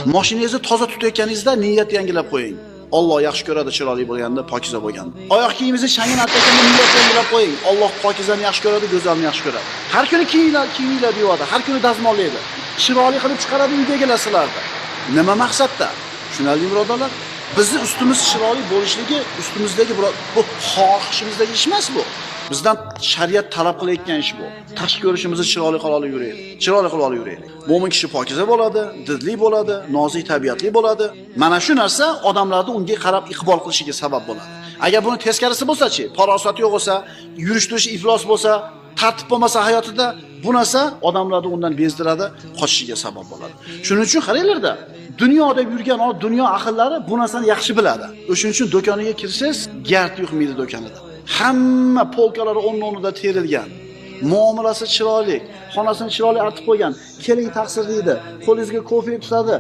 Mashinangizni toza tutayotganingizda niyat yangilab qo'ying. Alloh yaxshi ko'radi chiroyli bo'lganda, pokiza bo'lganda. Oyoq kiyimingizni shangini artayotganda niyat yangilab qo'ying. Alloh pokizani yaxshi ko'radi, go'zalni yaxshi ko'radi. Har kuni kiyinglar deyapti, har kuni dazmollaydi. Chiroyli qilib chiqaradi uydagilar sizlarni. Nima maqsadda? Tushunarli birodarlar? Bizning ustimiz chiroyli bo'lishligi ustimizdagi bu xohishimizdagi ish emas bu. Bizdan shariat talab qilayotgan ish bu. Tashqi ko'rishimizni chiroyli qilib olib yuraylik. Chiroyli qilib olib yuraylik. Mo'min kishi pokiza bo'ladi, didli bo'ladi, nozik tabiatli bo'ladi. Mana shu narsa odamlarning unga qarab iqbol qilishiga sabab bo'ladi. Agar buni teskarisi bo'lsa-chi, farosat yo'q bo'lsa, yurish-turish iflos bo'lsa, tartib bo'lmasa hayotida, bu narsa odamlarni undan bezdiradi, qochishiga sabab bo'ladi. Shuning uchun qaranglarda, dunyoda yurgan dunyo ahllari bu narsani yaxshi biladi. O'shuning uchun do'koniga kirsangiz, gard yuqmaydi do'konida. Hamma polkalari o'rn-o'rnida terilgan. Muomalasi chiroyli, xonasini chiroyli artib qo'ygan. Keling taqsir deydi, qo'lingizga kofe tutadi.